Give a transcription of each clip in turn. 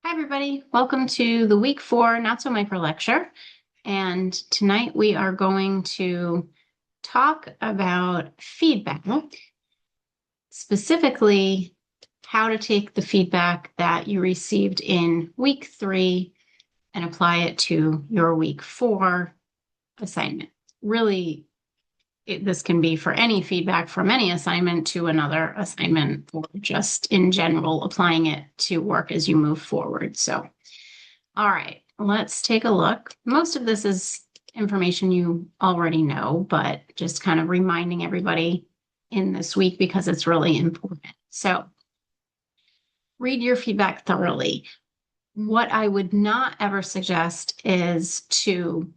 Hi, everybody. Welcome to the week 4 Not So Micro lecture. And tonight we are going to talk about feedback, specifically how to take the feedback that you received in week 3 and apply it to your week 4 assignment. Really, this can be for any feedback from any assignment to another assignment, or just in general, applying it to work as you move forward. So, all right, let's take a look. Most of this is information you already know, but just kind of reminding everybody in this week because it's really important. So, read your feedback thoroughly. What I would not ever suggest is to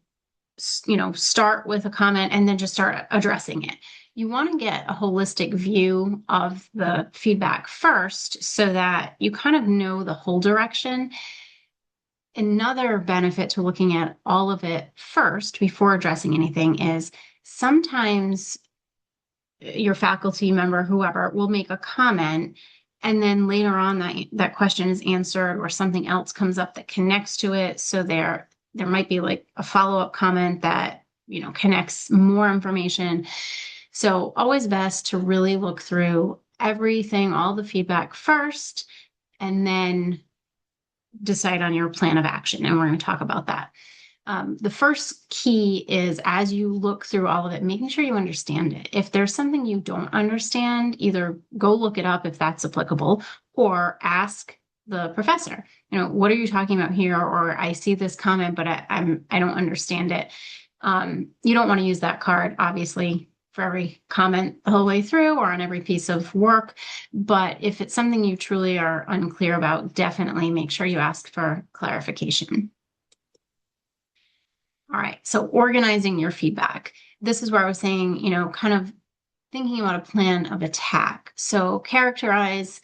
start with a comment and then just start addressing it. You want to get a holistic view of the feedback first so that you kind of know the whole direction. Another benefit to looking at all of it first before addressing anything is sometimes your faculty member, whoever, will make a comment, and then later on that question is answered or something else comes up that connects to it. So there might be like a follow-up comment that, connects more information. So always best to really look through everything, all the feedback first, and then decide on your plan of action. And we're going to talk about that. The first key is, as you look through all of it, making sure you understand it. If there's something you don't understand, either go look it up if that's applicable, or ask the professor, what are you talking about here? Or I see this comment, but I don't understand it. You don't want to use that card, obviously, for every comment the whole way through or on every piece of work. But if it's something you truly are unclear about, definitely make sure you ask for clarification. All right, so organizing your feedback. This is where I was saying, kind of thinking about a plan of attack. So categorize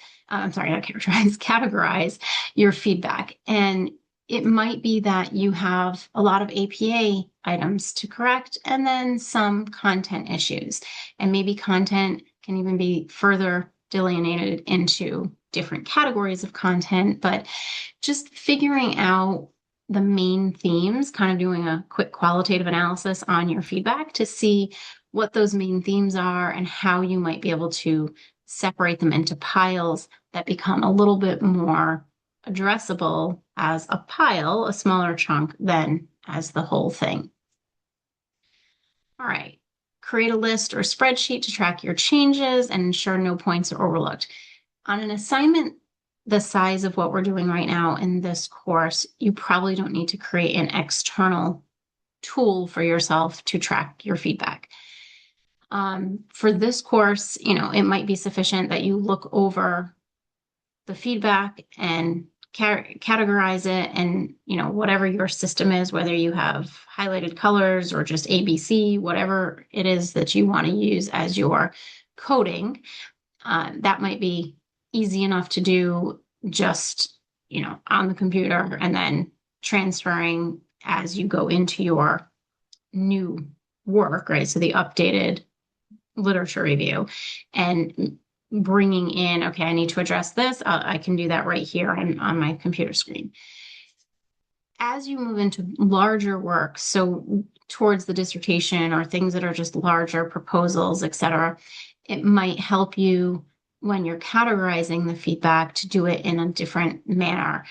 your feedback. And it might be that you have a lot of APA items to correct and then some content issues. And maybe content can even be further delineated into different categories of content, but just figuring out the main themes, kind of doing a quick qualitative analysis on your feedback to see what those main themes are and how you might be able to separate them into piles that become a little bit more addressable as a pile, a smaller chunk, than as the whole thing. All right, create a list or spreadsheet to track your changes and ensure no points are overlooked. On an assignment the size of what we're doing right now in this course, you probably don't need to create an external tool for yourself to track your feedback. For this course, it might be sufficient that you look over the feedback and categorize it, and whatever your system is, whether you have highlighted colors or just ABC, whatever it is that you want to use as your coding, that might be easy enough to do just, on the computer and then transferring as you go into your new work, right? So the updated literature review and bringing in, okay, I need to address this. I can do that right here on my computer screen. As you move into larger work, so towards the dissertation or things that are just larger proposals, etc., it might help you when you're categorizing the feedback to do it in a different manner,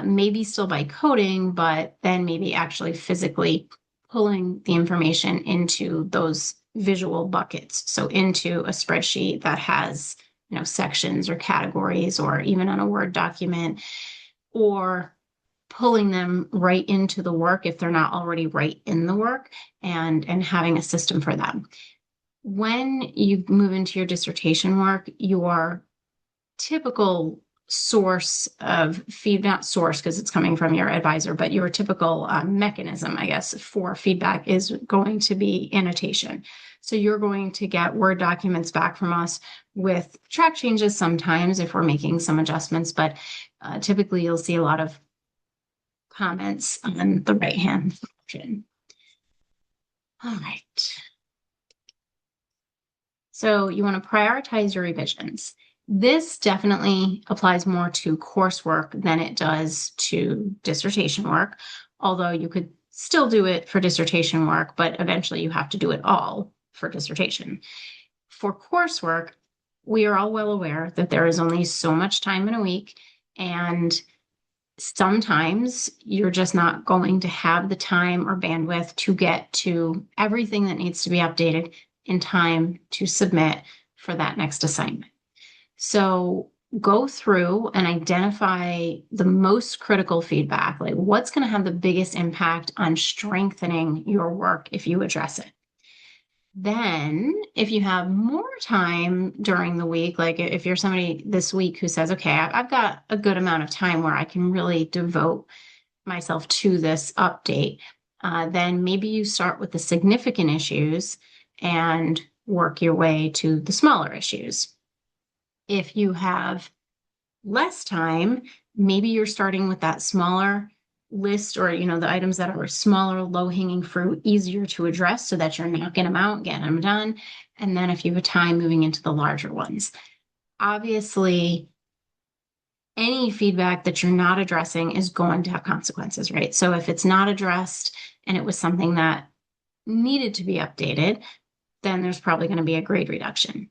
maybe still by coding, but then maybe actually physically pulling the information into those visual buckets. So into a spreadsheet that has, sections or categories, or even on a Word document, or pulling them right into the work if they're not already right in the work, and having a system for them. When you move into your dissertation work, your typical source of feedback, not source because it's coming from your advisor, but your typical mechanism, I guess, for feedback is going to be annotation. So you're going to get Word documents back from us with track changes sometimes if we're making some adjustments, but typically you'll see a lot of comments on the right-hand section. All right. So you want to prioritize your revisions. This definitely applies more to coursework than it does to dissertation work, although you could still do it for dissertation work, but eventually you have to do it all for dissertation. For coursework, we are all well aware that there is only so much time in a week, and sometimes you're just not going to have the time or bandwidth to get to everything that needs to be updated in time to submit for that next assignment. So go through and identify the most critical feedback, like what's going to have the biggest impact on strengthening your work if you address it. Then, if you have more time during the week, like if you're somebody this week who says, okay, I've got a good amount of time where I can really devote myself to this update, then maybe you start with the significant issues and work your way to the smaller issues. If you have less time, maybe you're starting with that smaller list, or the items that are smaller, low-hanging fruit, easier to address, so that you're knocking them out, getting them done. And then if you have time, moving into the larger ones. Obviously, any feedback that you're not addressing is going to have consequences, right? So if it's not addressed and it was something that needed to be updated, then there's probably going to be a grade reduction.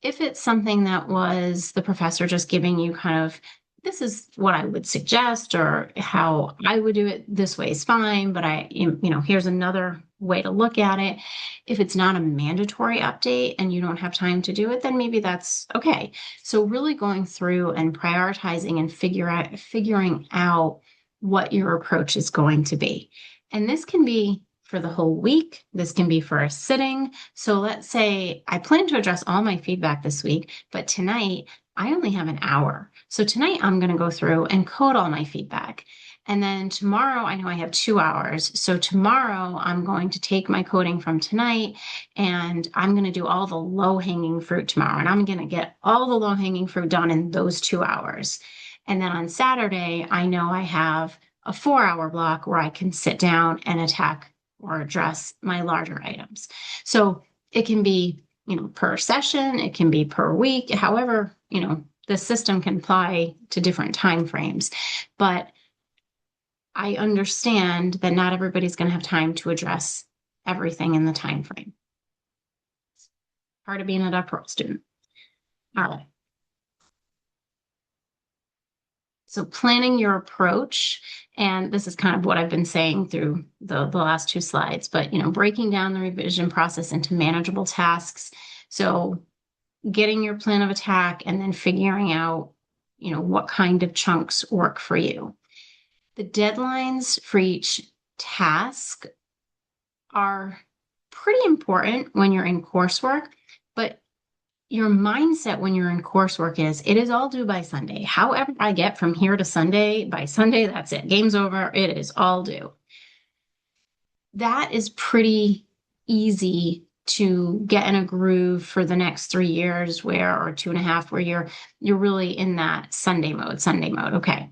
If it's something that was the professor just giving you kind of, this is what I would suggest, or how I would do it, this way is fine, but here's another way to look at it. If it's not a mandatory update and you don't have time to do it, then maybe that's okay. So really going through and prioritizing and figuring out what your approach is going to be. And this can be for the whole week. This can be for a sitting. So let's say I plan to address all my feedback this week, but tonight I only have an hour. So tonight I'm going to go through and code all my feedback. And then tomorrow I know I have 2 hours. So tomorrow I'm going to take my coding from tonight and I'm going to do all the low-hanging fruit tomorrow. And I'm going to get all the low-hanging fruit done in those 2 hours. And then on Saturday, I know I have a 4-hour block where I can sit down and attack or address my larger items. So it can be, per session, it can be per week, however, the system can apply to different time frames. But I understand that not everybody's going to have time to address everything in the time frame. Part of being a doctoral student. All right. So planning your approach, and this is kind of what I've been saying through the last 2 slides, but breaking down the revision process into manageable tasks. So getting your plan of attack and then figuring out, what kind of chunks work for you. The deadlines for each task are pretty important when you're in coursework, but your mindset when you're in coursework is, it is all due by Sunday. However I get from here to Sunday, by Sunday, that's it. Game's over. It is all due. That is pretty easy to get in a groove for the next 3 years or 2.5, where you're really in that Sunday mode. Okay.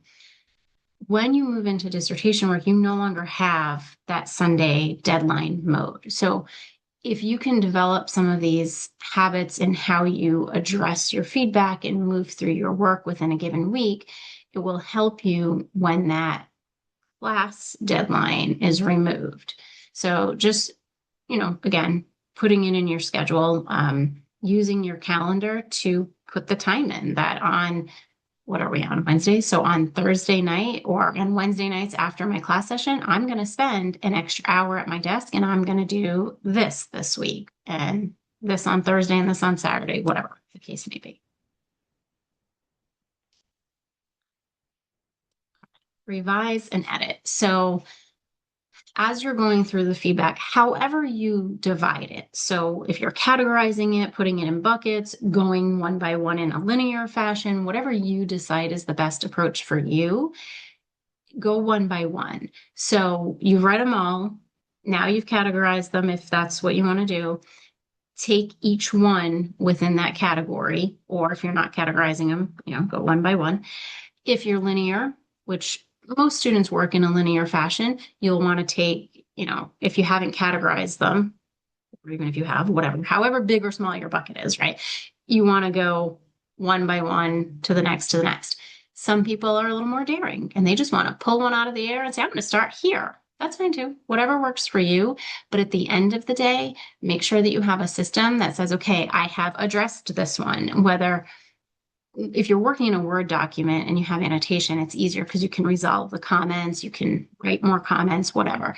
When you move into dissertation work, you no longer have that Sunday deadline mode. So if you can develop some of these habits in how you address your feedback and move through your work within a given week, it will help you when that class deadline is removed. So just, again, putting it in your schedule, using your calendar to put the time in that on, what are we on Wednesday? So on Thursday night or on Wednesday nights after my class session, I'm going to spend an extra hour at my desk and I'm going to do this week, and this on Thursday and this on Saturday, whatever the case may be. Revise and edit. So as you're going through the feedback, however you divide it. So if you're categorizing it, putting it in buckets, going one by one in a linear fashion, whatever you decide is the best approach for you, go one by one. So you've read them all. Now you've categorized them if that's what you want to do. Take each one within that category, or if you're not categorizing them, go one by one. If you're linear, which most students work in a linear fashion, you'll want to take, if you haven't categorized them, or even if you have, whatever, however big or small your bucket is, right? You want to go one by one to the next to the next. Some people are a little more daring and they just want to pull one out of the air and say, I'm going to start here. That's fine too. Whatever works for you. But at the end of the day, make sure that you have a system that says, okay, I have addressed this one. Whether if you're working in a Word document and you have annotation, it's easier because you can resolve the comments, you can write more comments, whatever.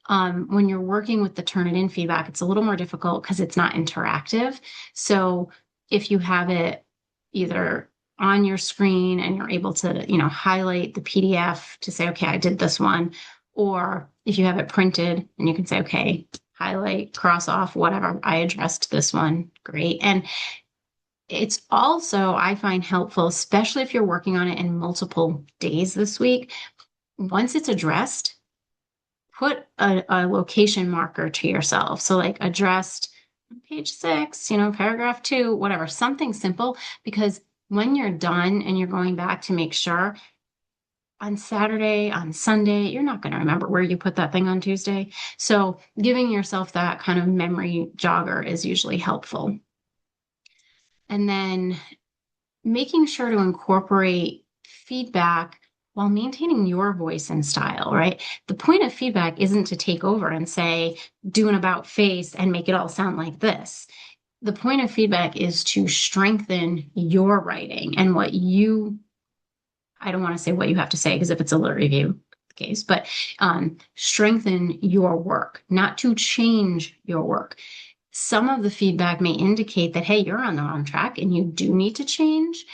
When you're working with the Turnitin feedback, it's a little more difficult because it's not interactive. So if you have it either on your screen and you're able to, highlight the PDF to say, okay, I did this one, or if you have it printed and you can say, okay, highlight, cross off, whatever, I addressed this one, great. And it's also, I find helpful, especially if you're working on it in multiple days this week. Once it's addressed, put a location marker to yourself. So like addressed page 6, paragraph 2, whatever, something simple, because when you're done and you're going back to make sure on Saturday, on Sunday, you're not going to remember where you put that thing on Tuesday. So giving yourself that kind of memory jogger is usually helpful. And then making sure to incorporate feedback while maintaining your voice and style, right? The point of feedback isn't to take over and say, do an about face and make it all sound like this. The point of feedback is to strengthen your writing and I don't want to say what you have to say, because if it's a lit review case, but strengthen your work, not to change your work. Some of the feedback may indicate that, hey, you're on the wrong track and you do need to change,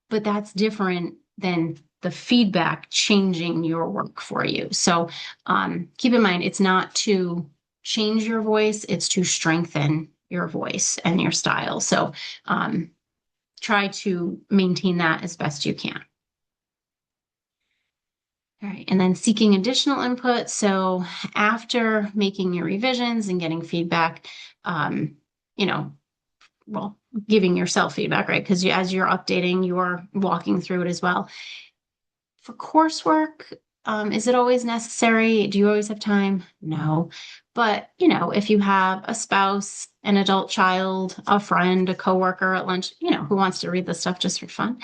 but that's different than the feedback changing your work for you. So keep in mind, it's not to change your voice, it's to strengthen your voice and your style. So try to maintain that as best you can. All right, and then seeking additional input. So after making your revisions and getting feedback, giving yourself feedback, right? Because as you're updating, you're walking through it as well. For coursework, is it always necessary? Do you always have time? No. But, if you have a spouse, an adult child, a friend, a coworker at lunch, who wants to read this stuff just for fun,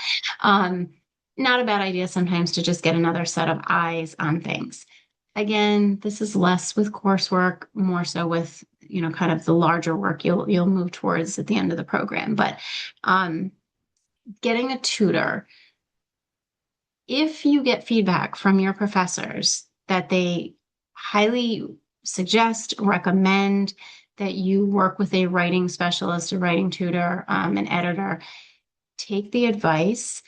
not a bad idea sometimes to just get another set of eyes on things. Again, this is less with coursework, more so with, kind of the larger work you'll move towards at the end of the program. But getting a tutor, if you get feedback from your professors that they highly suggest, recommend that you work with a writing specialist, a writing tutor, an editor, take the advice.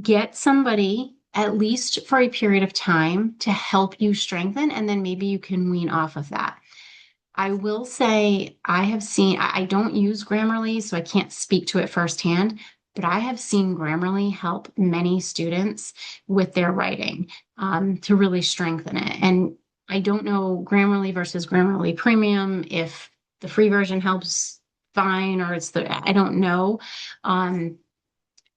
Get somebody, at least for a period of time, to help you strengthen, and then maybe you can wean off of that. I will say I don't use Grammarly, so I can't speak to it firsthand, but I have seen Grammarly help many students with their writing to really strengthen it. And I don't know Grammarly versus Grammarly Premium, if the free version helps fine or I don't know.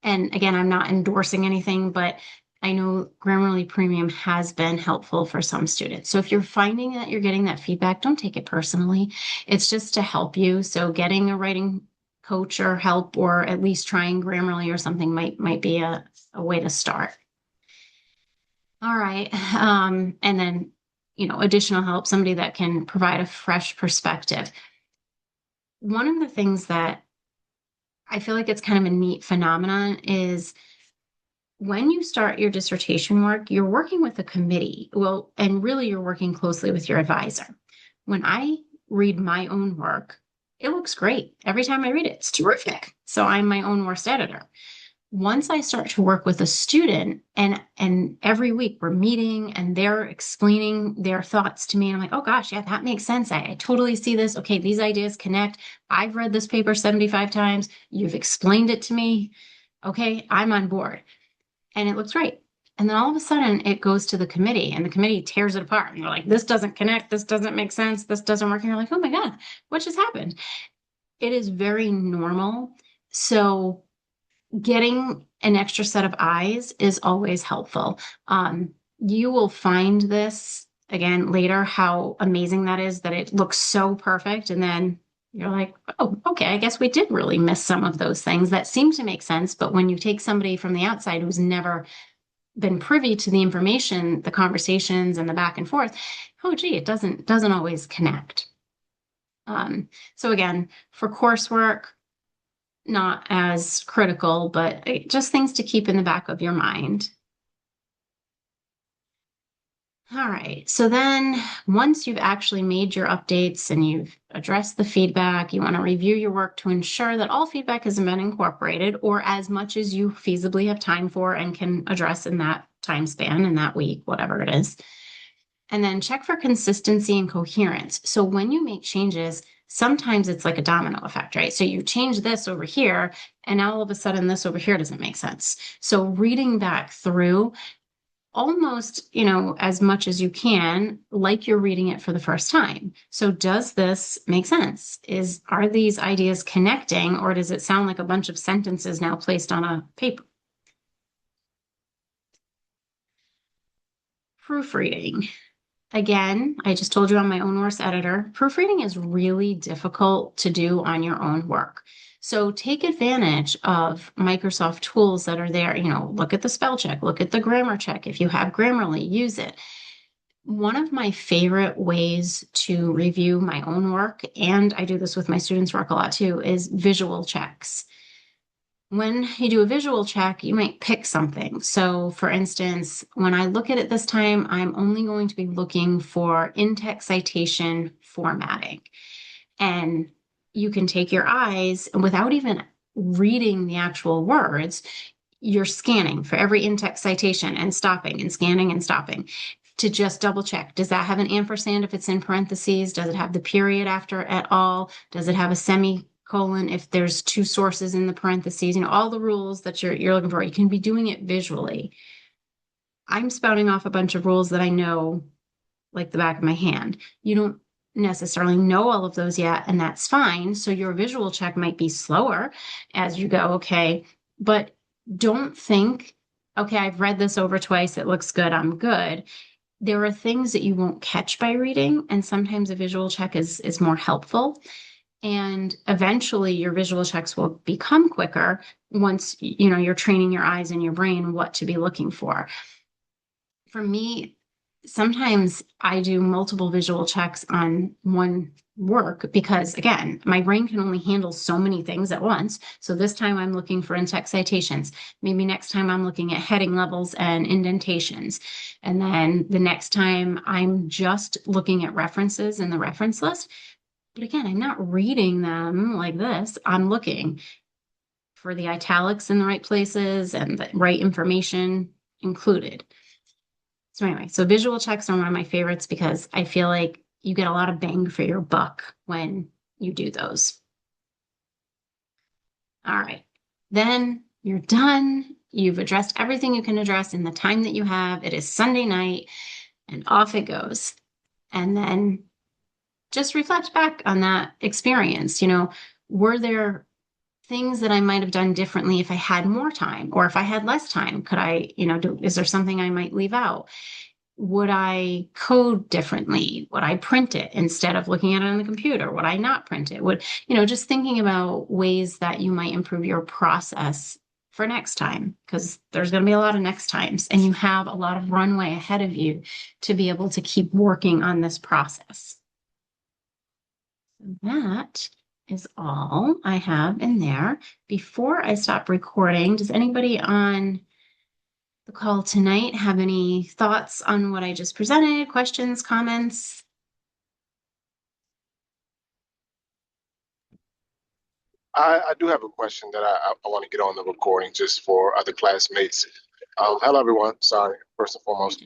And again, I'm not endorsing anything, but I know Grammarly Premium has been helpful for some students. So if you're finding that you're getting that feedback, don't take it personally. It's just to help you. So getting a writing coach or help, or at least trying Grammarly or something might be a way to start. All right. And then, additional help, somebody that can provide a fresh perspective. One of the things that I feel like it's kind of a neat phenomenon is when you start your dissertation work, you're working with a committee. Well, and really you're working closely with your advisor. When I read my own work, it looks great. Every time I read it, it's terrific. So I'm my own worst editor. Once I start to work with a student and every week we're meeting and they're explaining their thoughts to me, and I'm like, oh gosh, yeah, that makes sense. I totally see this. Okay, these ideas connect. I've read this paper 75 times. You've explained it to me. Okay, I'm on board. And it looks great. And then all of a sudden it goes to the committee and the committee tears it apart. And they're like, this doesn't connect. This doesn't make sense. This doesn't work. And you're like, oh my God, what just happened? It is very normal. So getting an extra set of eyes is always helpful. You will find this again later, how amazing that is, that it looks so perfect. And then You're like, oh, okay, I guess we did really miss some of those things that seem to make sense. But when you take somebody from the outside who's never been privy to the information, the conversations and the back and forth, oh gee, it doesn't always connect. So again, for coursework, not as critical, but just things to keep in the back of your mind. All right. So then once you've actually made your updates and you've addressed the feedback, you want to review your work to ensure that all feedback has been incorporated or as much as you feasibly have time for and can address in that time span, in that week, whatever it is. And then check for consistency and coherence. So when you make changes, sometimes it's like a domino effect, right? So you change this over here, and now all of a sudden this over here doesn't make sense. So reading back through almost, as much as you can, like you're reading it for the first time. So does this make sense? Are these ideas connecting, or does it sound like a bunch of sentences now placed on a paper? Proofreading. Again, I just told you I'm my own worst editor. Proofreading is really difficult to do on your own work. So take advantage of Microsoft tools that are there. Look at the spell check, look at the grammar check. If you have Grammarly, use it. One of my favorite ways to review my own work, and I do this with my students' work a lot too, is visual checks. When you do a visual check, you might pick something. So for instance, when I look at it this time, I'm only going to be looking for in-text citation formatting. And you can take your eyes and without even reading the actual words, you're scanning for every in-text citation and stopping and scanning and stopping to just double check. Does that have an ampersand if it's in parentheses? Does it have the period after at all? Does it have a semicolon if there's two sources in the parentheses? All the rules that you're looking for. You can be doing it visually. I'm spouting off a bunch of rules that I know like the back of my hand. You don't necessarily know all of those yet, and that's fine. So your visual check might be slower as you go, okay, but don't think, okay, I've read this over twice, it looks good, I'm good. There are things that you won't catch by reading, and sometimes a visual check is more helpful. And eventually your visual checks will become quicker once you're training your eyes and your brain what to be looking for. For me, sometimes I do multiple visual checks on one work because, again, my brain can only handle so many things at once. So this time I'm looking for in-text citations. Maybe next time I'm looking at heading levels and indentations. And then the next time I'm just looking at references in the reference list. But again, I'm not reading them like this. I'm looking for the italics in the right places and the right information included. So anyway, so visual checks are one of my favorites because I feel like you get a lot of bang for your buck when you do those. All right. Then you're done. You've addressed everything you can address in the time that you have. It is Sunday night and off it goes. And then just reflect back on that experience. Were there things that I might have done differently if I had more time or if I had less time? Could I, is there something I might leave out? Would I code differently? Would I print it instead of looking at it on the computer? Would I not print it? Just thinking about ways that you might improve your process for next time, because there's going to be a lot of next times and you have a lot of runway ahead of you to be able to keep working on this process. That is all I have in there. Before I stop recording, does anybody on the call tonight have any thoughts on what I just presented? Questions, comments? I do have a question that I want to get on the recording just for other classmates. Hello, everyone. Sorry, first and foremost.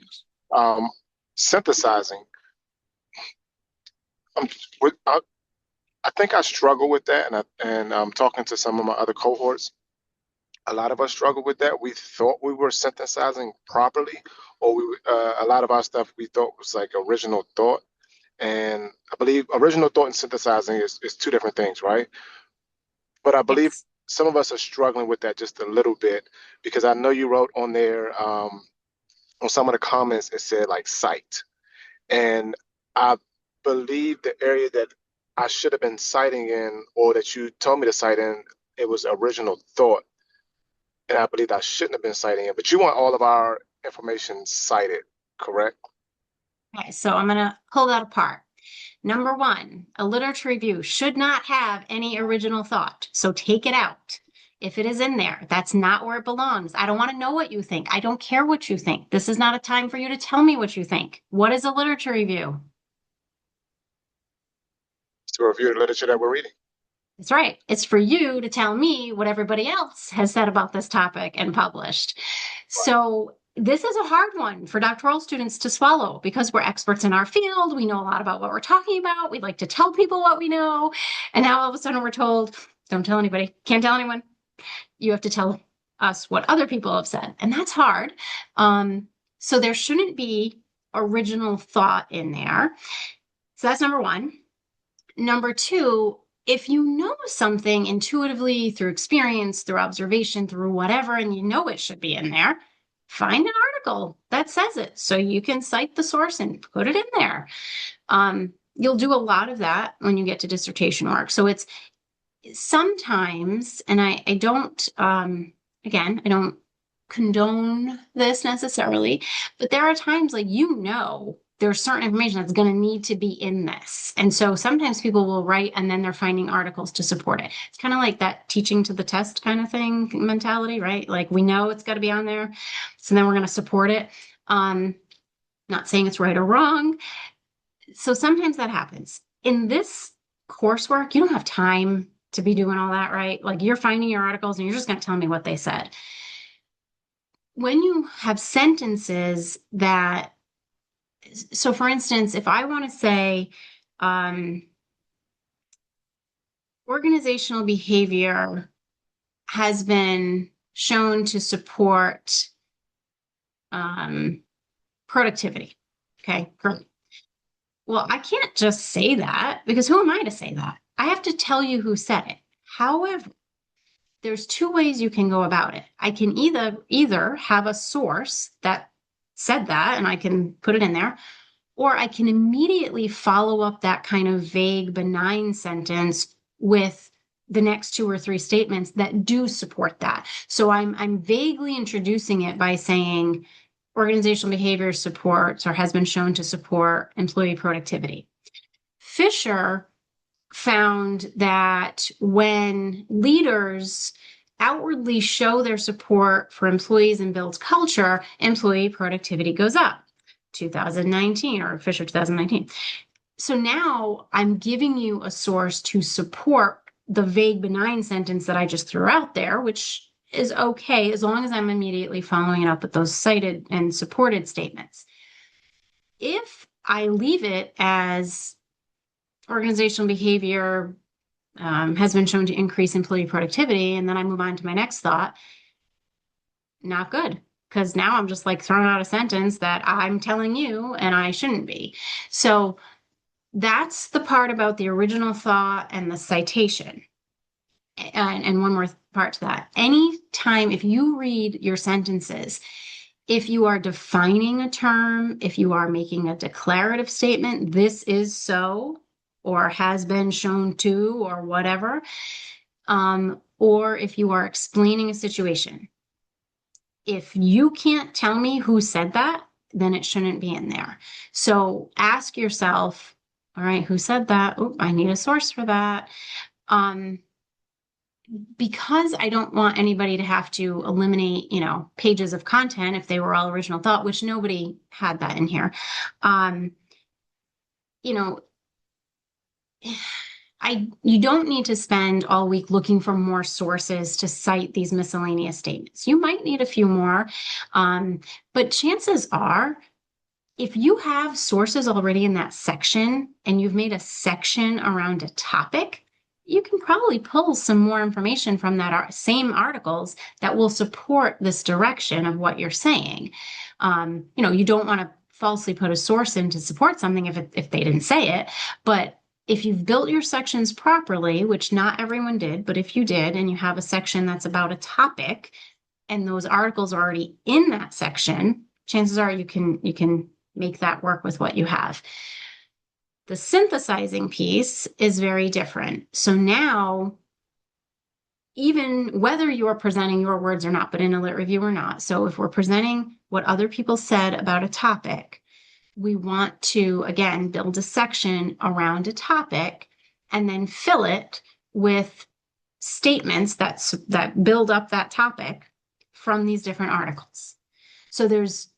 Um, Synthesizing. Um, I think I struggle with that, and I'm talking to some of my other cohorts. A lot of us struggle with that. We thought we were synthesizing properly, or a lot of our stuff we thought was like original thought. And I believe original thought and synthesizing is two different things, right? But I believe Yes. some of us are struggling with that just a little bit because I know you wrote on there on some of the comments it said like site, and I believe the area that I should have been citing in, or that you told me to cite in, it was original thought, and I believe I shouldn't have been citing it. But you want all of our information cited, correct? Okay, so I'm going to pull that apart. Number one, a literature review should not have any original thought. So take it out. If it is in there, that's not where it belongs. I don't want to know what you think. I don't care what you think. This is not a time for you to tell me what you think. What is a literature review? To review the literature that we're reading. That's right. It's for you to tell me what everybody else has said about this topic and published. So this is a hard one for doctoral students to swallow because we're experts in our field. We know a lot about what we're talking about. We like to tell people what we know. And now all of a sudden we're told, don't tell anybody, can't tell anyone. You have to tell us what other people have said. And that's hard. So there shouldn't be original thought in there. So that's number one. Number two, if you know something intuitively through experience, through observation, through whatever, and you know it should be in there, find an article that says it so you can cite the source and put it in there. You'll do a lot of that when you get to dissertation work. So it's sometimes, and I don't, again, I don't condone this necessarily, but there are times like, there's certain information that's going to need to be in this. And so sometimes people will write and then they're finding articles to support it. It's kind of like that teaching to the test kind of thing mentality, right? Like we know it's got to be on there. So then we're going to support it. Not saying it's right or wrong. So sometimes that happens. In this coursework, you don't have time to be doing all that, right? Like you're finding your articles and you're just going to tell me what they said. When you have sentences that, so for instance, if I want to say organizational behavior has been shown to support productivity. Okay, great. Well, I can't just say that because who am I to say that? I have to tell you who said it. However, there's two ways you can go about it. I can either have a source that said that and I can put it in there, or I can immediately follow up that kind of vague, benign sentence with the next two or three statements that do support that. So I'm vaguely introducing it by saying organizational behavior supports or has been shown to support employee productivity. Fisher found that when leaders outwardly show their support for employees and builds culture, employee productivity goes up. 2019 or Fisher 2019. So now I'm giving you a source to support the vague benign sentence that I just threw out there, which is okay as long as I'm immediately following it up with those cited and supported statements. If I leave it as organizational behavior has been shown to increase employee productivity, and then I move on to my next thought, not good. Because now I'm just like throwing out a sentence that I'm telling you and I shouldn't be. So that's the part about the original thought and the citation. And one more part to that. Anytime, if you read your sentences, if you are defining a term, if you are making a declarative statement, this is so, or has been shown to, or whatever, or if you are explaining a situation, if you can't tell me who said that, then it shouldn't be in there. So ask yourself, all right, who said that? Oh, I need a source for that. Because I don't want anybody to have to eliminate, pages of content if they were all original thought, which nobody had that in here. You know, you don't need to spend all week looking for more sources to cite these miscellaneous statements. You might need a few more, but chances are, if you have sources already in that section and you've made a section around a topic, you can probably pull some more information from that same articles that will support this direction of what you're saying. You don't want to falsely put a source in to support something if they didn't say it, but if you've built your sections properly, which not everyone did, but if you did, and you have a section that's about a topic and those articles are already in that section, chances are you can make that work with what you have. The synthesizing piece is very different. So now, even whether you're presenting your words or not, but in a lit review or not, so if we're presenting what other people said about a topic, we want to, again, build a section around a topic and then fill it with statements that build up that topic from these different articles. So there's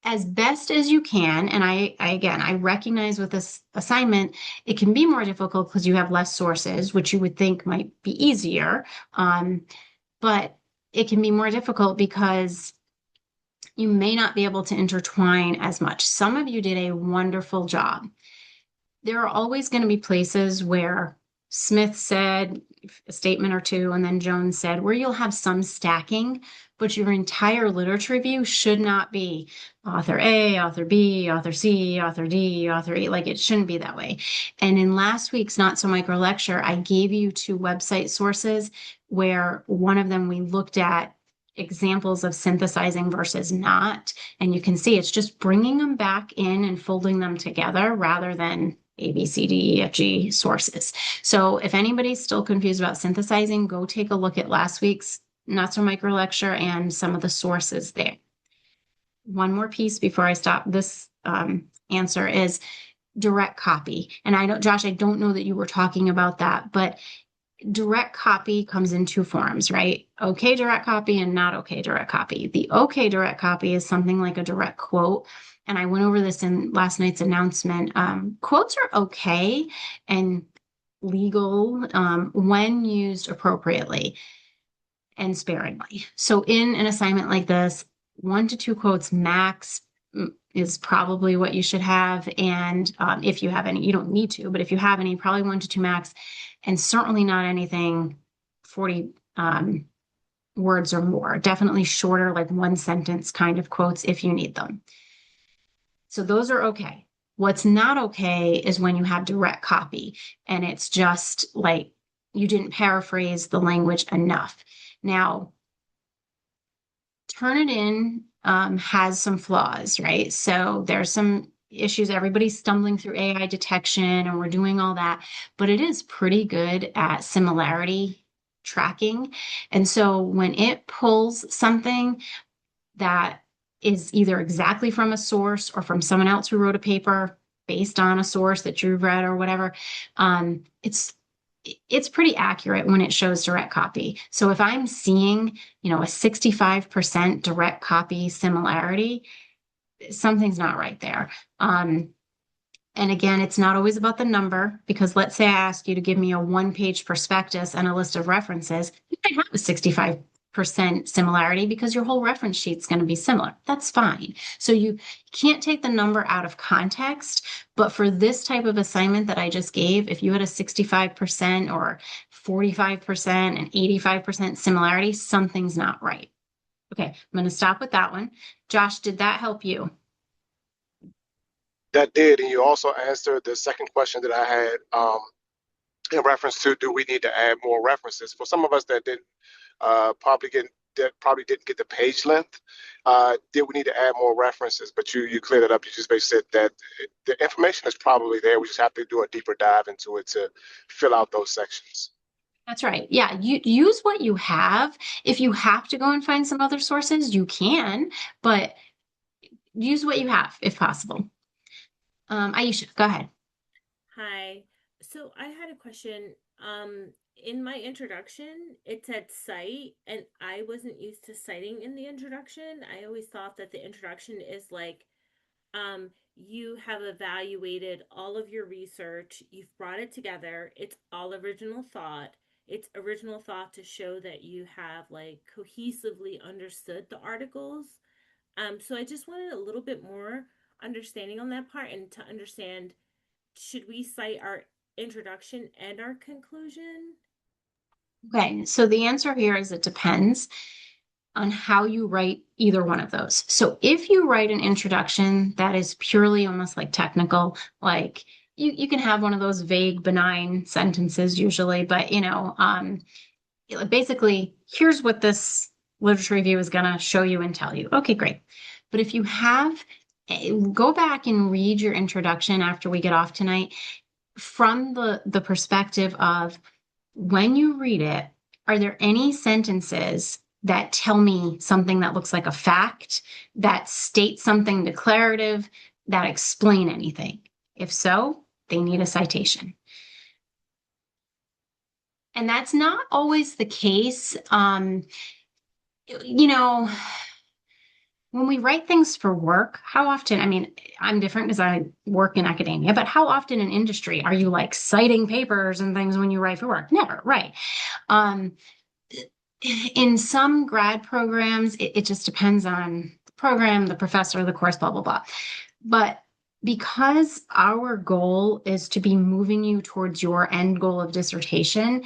as best as you can, and I recognize with this assignment, it can be more difficult because you have less sources, which you would think might be easier. But it can be more difficult because you may not be able to intertwine as much. Some of you did a wonderful job. There are always going to be places where Smith said a statement or two, and then Jones said, where you'll have some stacking, but your entire literature review should not be author A, author B, author C, author D, author E. Like, it shouldn't be that way. And in last week's Not So Micro lecture, I gave you two website sources where one of them we looked at examples of synthesizing versus not. And you can see it's just bringing them back in and folding them together rather than A, B, C, D, E, F, G sources. So if anybody's still confused about synthesizing, go take a look at last week's Not So Micro lecture and some of the sources there. One more piece before I stop this answer is direct copy. And Josh, I don't know that you were talking about that, but direct copy comes in two forms, right? Okay direct copy and not okay direct copy. The okay direct copy is something like a direct quote. And I went over this in last night's announcement. Quotes are okay and legal when used appropriately and sparingly. So in an assignment like this, 1 to 2 quotes max is probably what you should have. And if you have any, you don't need to, but if you have any, probably 1 to 2 max, and certainly not anything 40 words or more. Definitely shorter, like one sentence kind of quotes if you need them. So those are okay. What's not okay is when you have direct copy and it's just like you didn't paraphrase the language enough. Now, Turnitin has some flaws, right? So there's some issues. Everybody's stumbling through AI detection and we're doing all that, but it is pretty good at similarity tracking. And so when it pulls something that is either exactly from a source or from someone else who wrote a paper based on a source that you've read or whatever, it's pretty accurate when it shows direct copy. So if I'm seeing, a 65% direct copy similarity, something's not right there. And again, it's not always about the number, because let's say I ask you to give me a 1-page prospectus and a list of references, you might have a 65% similarity because your whole reference sheet's going to be similar. That's fine. So you can't take the number out of context, but for this type of assignment that I just gave, if you had a 65% or 45% and 85% similarity, something's not right. Okay, I'm going to stop with that one. Josh, did that help you? That did, and you also answered the second question that I had in reference to, do we need to add more references? For some of us that didn't probably didn't get the page length, did we need to add more references? But you cleared it up. You just basically said that the information is probably there. We just have to do a deeper dive into it to fill out those sections. That's right. Yeah, you use what you have. If you have to go and find some other sources, you can, but use what you have if possible. Aisha, go ahead. Hi. So I had a question. In my introduction, it said cite, and I wasn't used to citing in the introduction. I always thought that the introduction is like, you have evaluated all of your research, you've brought it together, it's all original thought. It's original thought to show that you have like cohesively understood the articles. So I just wanted a little bit more understanding on that part and to understand, should we cite our introduction and our conclusion? Okay, so the answer here is it depends on how you write either one of those. So if you write an introduction that is purely almost like technical, like you can have one of those vague, benign sentences usually, but basically, here's what this literature review is going to show you and tell you. Okay, great. But if you have go back and read your introduction after we get off tonight from the perspective of when you read it, are there any sentences that tell me something that looks like a fact, that states something declarative, that explain anything? If so, they need a citation. And that's not always the case. You know, when we write things for work, how often, I mean, I'm different because I work in academia, but how often in industry are you like citing papers and things when you write for work? Never, right? Um, in some grad programs, it just depends on the program, the professor, the course, blah, blah, blah. But because our goal is to be moving you towards your end goal of dissertation,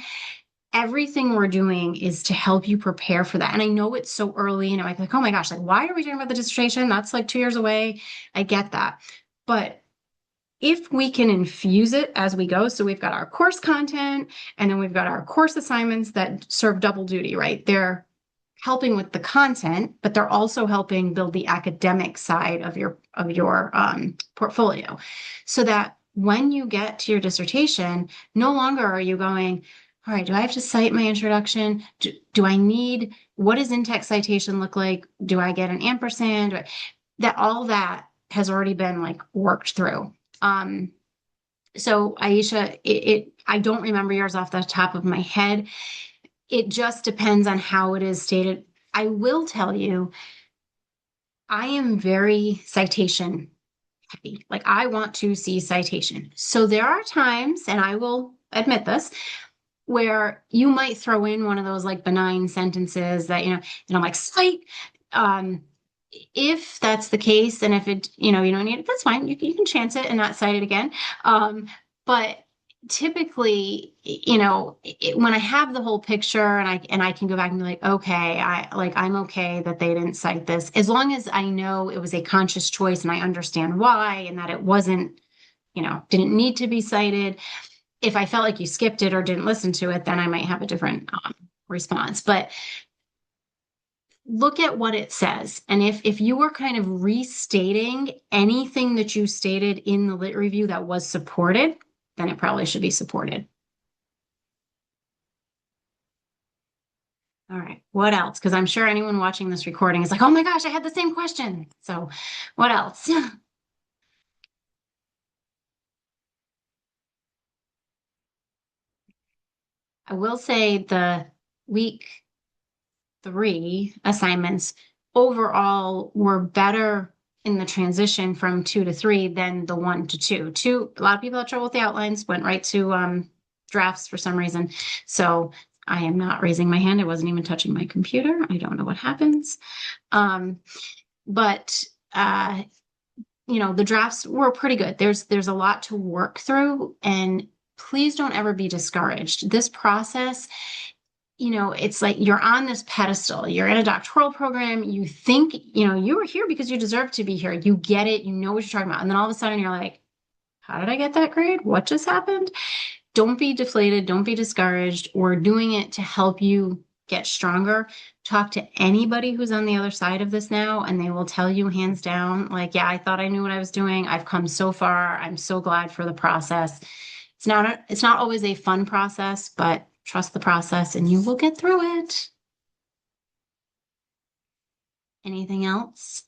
everything we're doing is to help you prepare for that. And I know it's so early, and I'm like, oh my gosh, like, why are we talking about the dissertation? That's like 2 years away. I get that. But if we can infuse it as we go, so we've got our course content, and then we've got our course assignments that serve double duty, right? They're helping with the content, but they're also helping build the academic side of your portfolio, so that when you get to your dissertation, no longer are you going, all right, do I have to cite my introduction? Do I need, what does in-text citation look like? Do I get an ampersand? That all that has already been like worked through. So Aisha, I don't remember yours off the top of my head. It just depends on how it is stated. I will tell you, I am very citation happy. Like, I want to see citation. So there are times, and I will admit this, where you might throw in one of those like benign sentences that, and I'm like, cite. If that's the case, and if it, you don't need it, that's fine. You can chance it and not cite it again. But typically, when I have the whole picture and I can go back and be like, okay, I'm okay that they didn't cite this, as long as I know it was a conscious choice and I understand why, and that it wasn't, didn't need to be cited. If I felt like you skipped it or didn't listen to it, then I might have a different response. But look at what it says. And if you were kind of restating anything that you stated in the lit review that was supported, then it probably should be supported. All right, what else? Because I'm sure anyone watching this recording is like, oh my gosh, I had the same question. So what else? I will say the week 3 assignments overall were better in the transition from 2 to 3 than the 1 to 2. A lot of people had trouble with the outlines, went right to drafts for some reason. So I am not raising my hand. I wasn't even touching my computer. I don't know what happens. But the drafts were pretty good. There's a lot to work through, and please don't ever be discouraged. This process, it's like you're on this pedestal. You're in a doctoral program. You think, you were here because you deserve to be here. You get it. You know what you're talking about. And then all of a sudden you're like, how did I get that grade? What just happened? Don't be deflated. Don't be discouraged. We're doing it to help you get stronger. Talk to anybody who's on the other side of this now, and they will tell you hands down, like, yeah, I thought I knew what I was doing. I've come so far. I'm so glad for the process. It's not always a fun process, but trust the process and you will get through it. Anything else?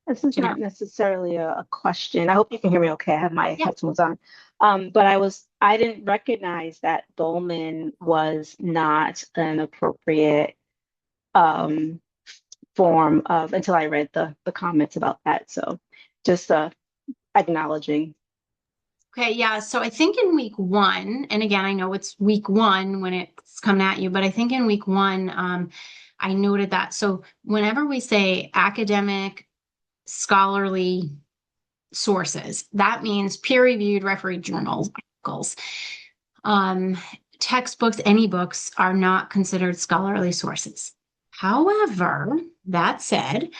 This is not necessarily a question. I hope you can hear me okay. I have my headphones on. But I didn't recognize that Dolman was not an appropriate form of, until I read the comments about that. So just acknowledging. Okay, yeah. So I think in week 1, and again, I know it's week 1 when it's coming at you, but I think in week 1, I noted that. So whenever we say academic, scholarly sources, that means peer-reviewed, refereed journals, articles. Textbooks, any books are not considered scholarly sources. However, that said,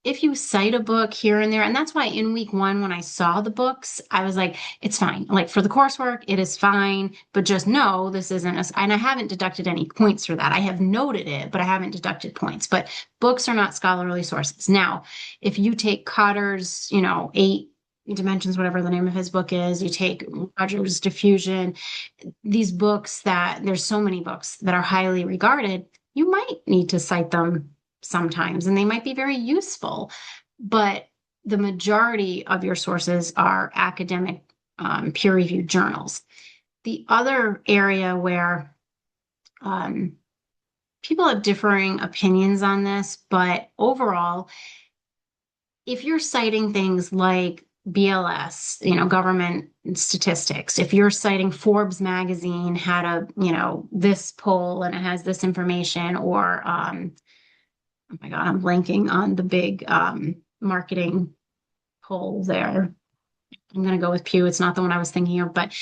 if you cite a book here and there, and that's why in week 1, when I saw the books, I was like, it's fine. Like for the coursework, it is fine, but just know this isn't and I haven't deducted any points for that. I have noted it, but I haven't deducted points. But books are not scholarly sources. Now, if you take Cotter's, 8 Dimensions, whatever the name of his book is, you take Roger's Diffusion, these books that there's so many books that are highly regarded, you might need to cite them sometimes, and they might be very useful, but the majority of your sources are academic, peer-reviewed journals. The other area where people have differing opinions on this, but overall, if you're citing things like BLS, government statistics, if you're citing Forbes magazine had this poll and it has this information, or oh my God, I'm blanking on the big marketing poll there. I'm going to go with Pew. It's not the one I was thinking of, but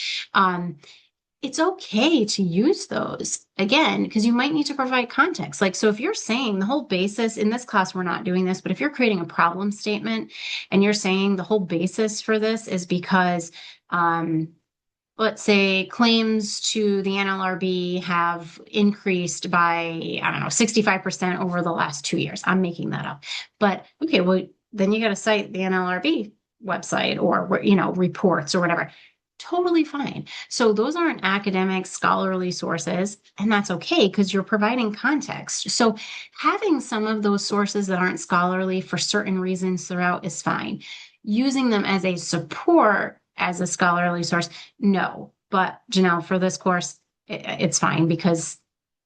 it's okay to use those again, because you might need to provide context. Like, so if you're saying the whole basis in this class, we're not doing this, but if you're creating a problem statement and you're saying the whole basis for this is because, let's say claims to the NLRB have increased by, I don't know, 65% over the last 2 years. I'm making that up. But okay, well, then you got to cite the NLRB website or, reports or whatever. Totally fine. So those aren't academic scholarly sources, and that's okay because you're providing context. So having some of those sources that aren't scholarly for certain reasons throughout is fine. Using them as a support as a scholarly source, no. But Janelle, for this course, it's fine because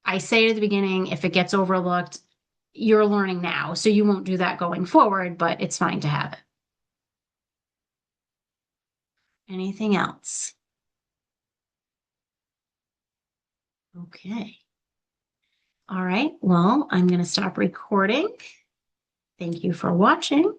I say at the beginning, if it gets overlooked, you're learning now, so you won't do that going forward, but it's fine to have it. Anything else? Okay. All right. Well, I'm going to stop recording. Thank you for watching.